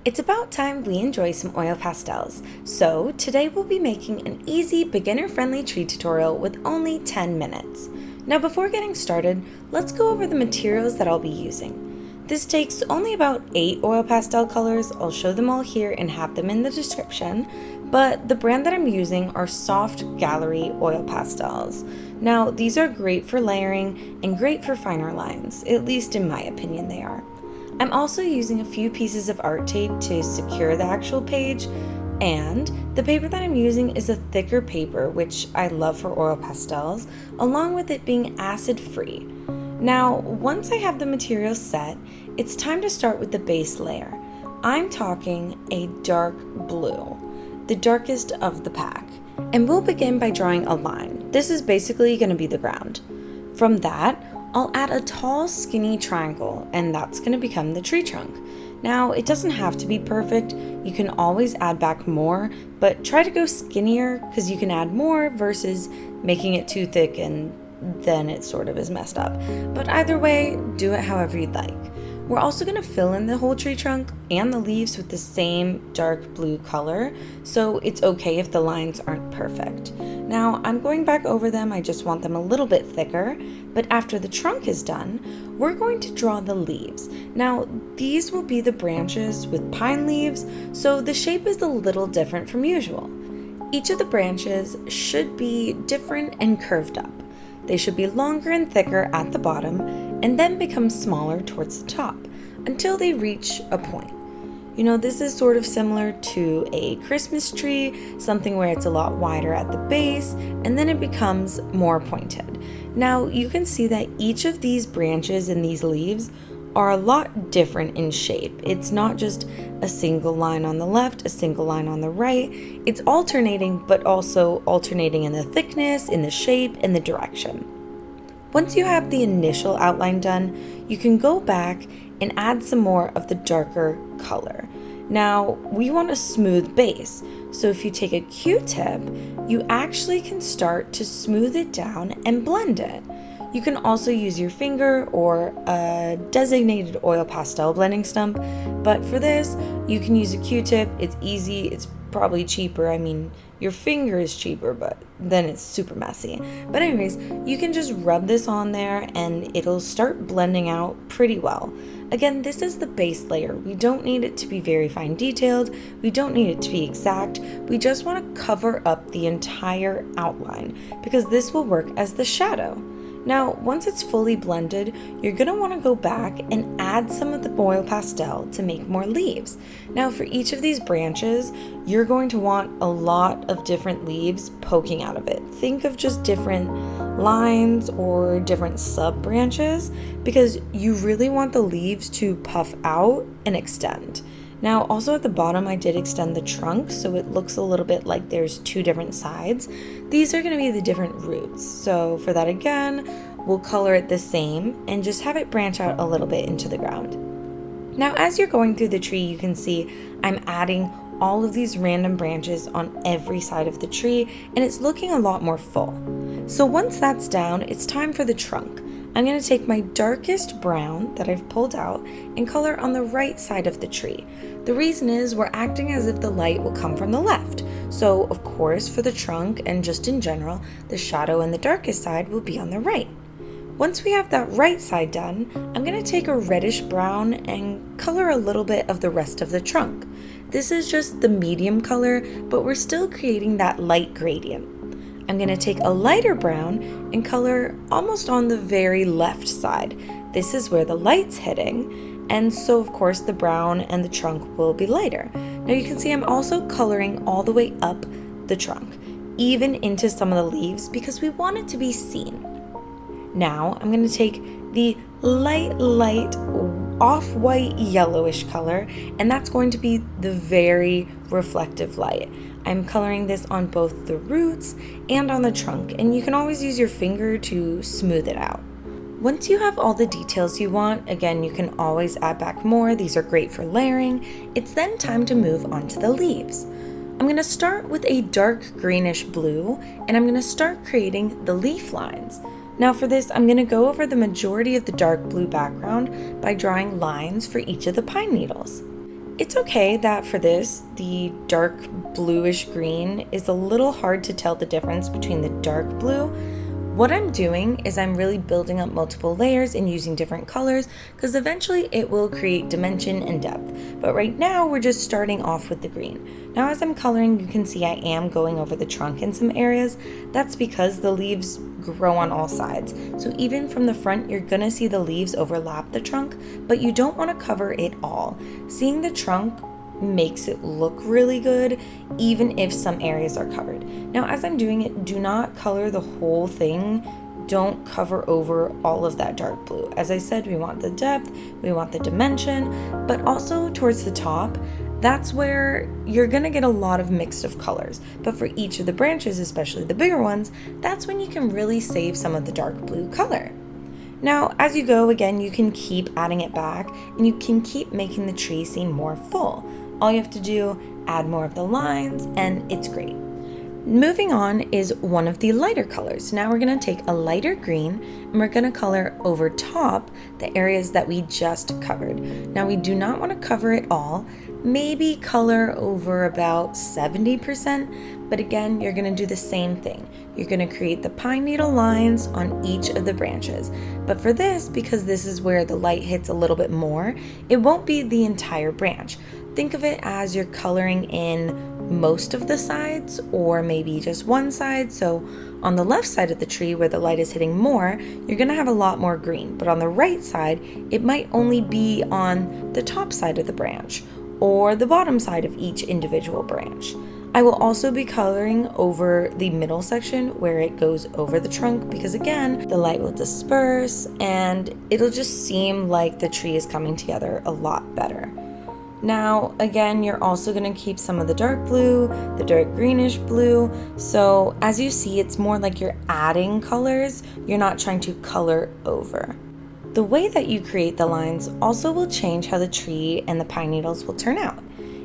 It's about time we enjoy some oil pastels. So today we'll be making an easy beginner-friendly tree tutorial with only 10 minutes. Now before getting started, let's go over the materials that I'll be using. This takes only about 8 oil pastel colors. I'll show them all here and have them in the description, but the brand that I'm using are Soft Gallery oil pastels. Now these are great for layering and great for finer lines, at least in my opinion they are. I'm also using a few pieces of art tape to secure the actual page, and the paper that I'm using is a thicker paper, which I love for oil pastels, along with it being acid free. Now, once I have the materials set, it's time to start with the base layer. I'm talking a dark blue, the darkest of the pack, and we'll begin by drawing a line. This is basically going to be the ground. From that, I'll add a tall, skinny triangle, and that's going to become the tree trunk. Now, it doesn't have to be perfect. You can always add back more, but try to go skinnier because you can add more versus making it too thick and then it sort of is messed up. But either way, do it however you'd like. We're also going to fill in the whole tree trunk and the leaves with the same dark blue color, so it's okay if the lines aren't perfect. Now, I'm going back over them, I just want them a little bit thicker, but after the trunk is done, we're going to draw the leaves. Now, these will be the branches with pine leaves, so the shape is a little different from usual. Each of the branches should be different and curved up. They should be longer and thicker at the bottom and then become smaller towards the top until they reach a point. You know, this is sort of similar to a Christmas tree, something where it's a lot wider at the base and then it becomes more pointed. Now you can see that each of these branches and these leaves are a lot different in shape. It's not just a single line on the left, a single line on the right. It's alternating, but also alternating in the thickness, in the shape, and the direction. Once you have the initial outline done, you can go back and add some more of the darker color. Now, we want a smooth base, so if you take a Q-tip, you actually can start to smooth it down and blend it. You can also use your finger or a designated oil pastel blending stump, but for this, you can use a Q-tip. It's easy, it's probably cheaper. I mean, your finger is cheaper, but then it's super messy. But anyways, you can just rub this on there and it'll start blending out pretty well. Again, this is the base layer. We don't need it to be very fine detailed. We don't need it to be exact. We just want to cover up the entire outline because this will work as the shadow. Now, once it's fully blended, you're going to want to go back and add some of the oil pastel to make more leaves. Now, for each of these branches, you're going to want a lot of different leaves poking out of it. Think of just different lines or different sub-branches because you really want the leaves to puff out and extend. Now, also at the bottom, I did extend the trunk, so it looks a little bit like there's two different sides. These are going to be the different roots. So for that again, we'll color it the same and just have it branch out a little bit into the ground. Now, as you're going through the tree, you can see I'm adding all of these random branches on every side of the tree, and it's looking a lot more full. So once that's down, it's time for the trunk. I'm going to take my darkest brown that I've pulled out and color on the right side of the tree. The reason is we're acting as if the light will come from the left. So of course for the trunk and just in general, the shadow and the darkest side will be on the right. Once we have that right side done, I'm going to take a reddish brown and color a little bit of the rest of the trunk. This is just the medium color, but we're still creating that light gradient. I'm going to take a lighter brown and color almost on the very left side. This is where the light's hitting, and so of course the brown and the trunk will be lighter. Now you can see I'm also coloring all the way up the trunk, even into some of the leaves because we want it to be seen. Now I'm going to take the light off-white yellowish color, and that's going to be the very reflective light. I'm coloring this on both the roots and on the trunk, and you can always use your finger to smooth it out. Once you have all the details you want, again, you can always add back more. These are great for layering. It's then time to move on to the leaves. I'm going to start with a dark greenish blue, and I'm going to start creating the leaf lines. Now for this, I'm going to go over the majority of the dark blue background by drawing lines for each of the pine needles. It's okay that for this, the dark bluish green is a little hard to tell the difference between the dark blue. What I'm doing is I'm really building up multiple layers and using different colors because eventually it will create dimension and depth. But right now we're just starting off with the green. Now as I'm coloring, you can see I am going over the trunk in some areas. That's because the leaves grow on all sides. So even from the front, you're gonna see the leaves overlap the trunk, but you don't want to cover it all. Seeing the trunk makes it look really good even if some areas are covered. Now as I'm doing it, do not color the whole thing. Don't cover over all of that dark blue. As I said, we want the depth, we want the dimension, but also towards the top, that's where you're gonna get a lot of mixed of colors. But for each of the branches, especially the bigger ones, that's when you can really save some of the dark blue color. Now, as you go, again, you can keep adding it back and you can keep making the tree seem more full. All you have to do, add more of the lines, and it's great. Moving on is one of the lighter colors. Now we're gonna take a lighter green and we're gonna color over top the areas that we just covered. Now we do not wanna cover it all, maybe color over about 70%, but again, you're gonna do the same thing. You're gonna create the pine needle lines on each of the branches. But for this, because this is where the light hits a little bit more, it won't be the entire branch. Think of it as you're coloring in most of the sides or maybe just one side. So on the left side of the tree where the light is hitting more, you're gonna have a lot more green. But on the right side, it might only be on the top side of the branch or the bottom side of each individual branch. I will also be coloring over the middle section where it goes over the trunk because again, the light will disperse and it'll just seem like the tree is coming together a lot better. Now, again, you're also going to keep some of the dark blue, the dark greenish blue. So as you see, it's more like you're adding colors. You're not trying to color over. The way that you create the lines also will change how the tree and the pine needles will turn out.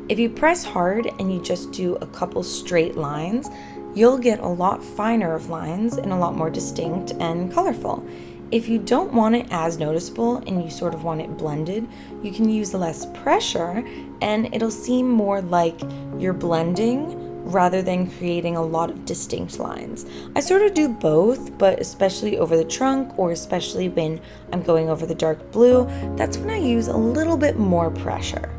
If you press hard and you just do a couple straight lines, you'll get a lot finer of lines and a lot more distinct and colorful. If you don't want it as noticeable and you sort of want it blended, you can use less pressure and it'll seem more like you're blending rather than creating a lot of distinct lines. I sort of do both, but especially over the trunk or especially when I'm going over the dark blue, that's when I use a little bit more pressure.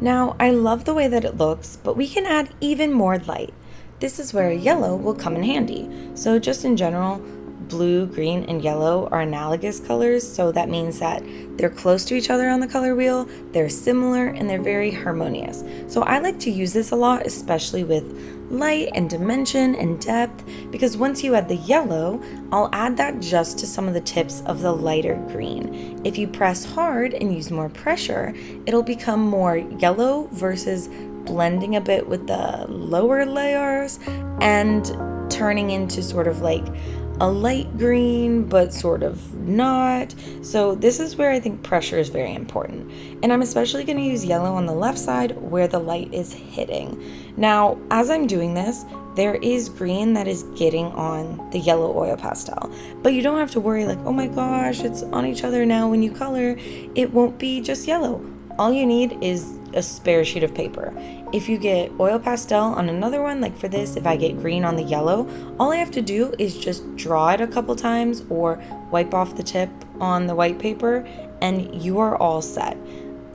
Now, I love the way that it looks, but we can add even more light. This is where yellow will come in handy. So just in general, blue, green, and yellow are analogous colors, so that means that they're close to each other on the color wheel, they're similar, and they're very harmonious. So I like to use this a lot, especially with light and dimension and depth, because once you add the yellow, I'll add that just to some of the tips of the lighter green. If you press hard and use more pressure, it'll become more yellow versus blending a bit with the lower layers and turning into sort of like a light green, but sort of not. So this is where I think pressure is very important. And I'm especially going to use yellow on the left side where the light is hitting. Now, as I'm doing this, there is green that is getting on the yellow oil pastel, but you don't have to worry like, oh my gosh, it's on each other now when you color. It won't be just yellow. All you need is a spare sheet of paper. If you get oil pastel on another one, like for this, if I get green on the yellow, all I have to do is just draw it a couple times or wipe off the tip on the white paper and you are all set.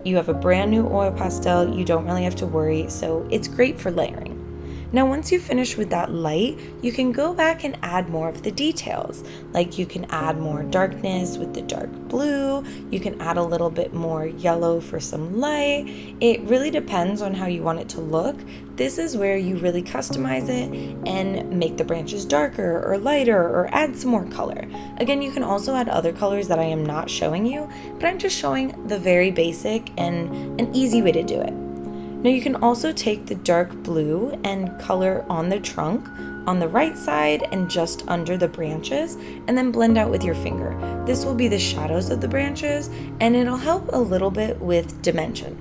You have a brand new oil pastel, you don't really have to worry, so it's great for layering. Now, once you finish with that light, you can go back and add more of the details. Like you can add more darkness with the dark blue, you can add a little bit more yellow for some light. It really depends on how you want it to look. This is where you really customize it and make the branches darker or lighter or add some more color. Again, you can also add other colors that I am not showing you, but I'm just showing the very basic and an easy way to do it. Now you can also take the dark blue and color on the trunk, on the right side and just under the branches, and then blend out with your finger. This will be the shadows of the branches and it'll help a little bit with dimension.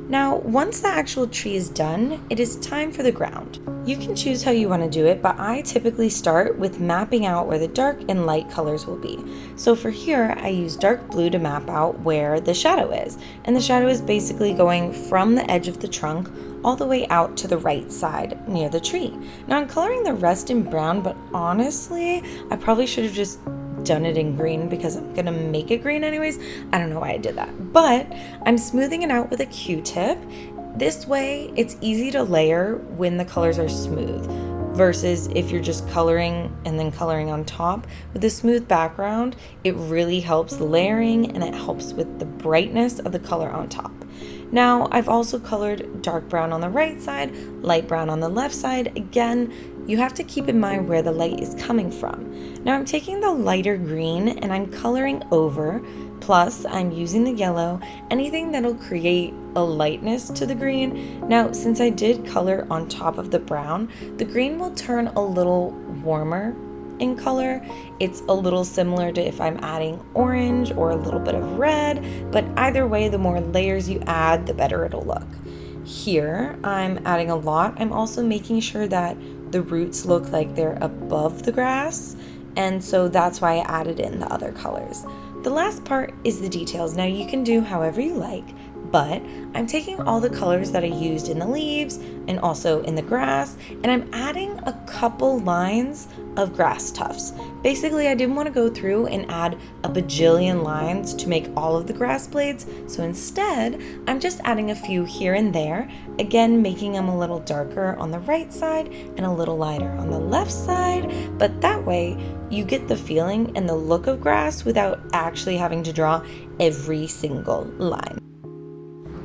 Now, once the actual tree is done, it is time for the ground. You can choose how you want to do it, but I typically start with mapping out where the dark and light colors will be. So for here, I use dark blue to map out where the shadow is. And the shadow is basically going from the edge of the trunk all the way out to the right side near the tree. Now I'm coloring the rest in brown, but honestly, I probably should have just done it in green because I'm gonna make it green anyways. I don't know why I did that, but I'm smoothing it out with a Q-tip. This way it's easy to layer when the colors are smooth versus if you're just coloring and then coloring on top. With a smooth background, it really helps layering and it helps with the brightness of the color on top. Now I've also colored dark brown on the right side, light brown on the left side. Again, you have to keep in mind where the light is coming from. Now I'm taking the lighter green and I'm coloring over, plus I'm using the yellow, anything that'll create a lightness to the green. Now, since I did color on top of the brown, the green will turn a little warmer in color. It's a little similar to if I'm adding orange or a little bit of red, but either way, the more layers you add, the better it'll look. Here, I'm adding a lot. I'm also making sure that the roots look like they're above the grass, and so that's why I added in the other colors. The last part is the details. Now you can do however you like, but I'm taking all the colors that I used in the leaves and also in the grass, and I'm adding a couple lines of grass tufts. Basically, I didn't want to go through and add a bajillion lines to make all of the grass blades, so instead, I'm just adding a few here and there, again making them a little darker on the right side and a little lighter on the left side, but that way you get the feeling and the look of grass without actually having to draw every single line.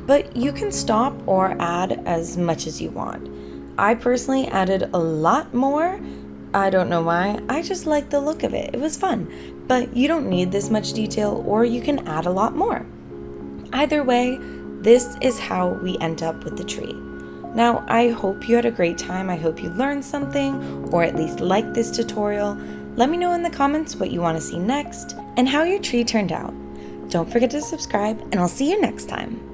But you can stop or add as much as you want. I personally added a lot more. I don't know why, I just like the look of it. It was fun, but you don't need this much detail or you can add a lot more. Either way, this is how we end up with the tree. Now, I hope you had a great time. I hope you learned something or at least liked this tutorial. Let me know in the comments what you want to see next and how your tree turned out. Don't forget to subscribe and I'll see you next time.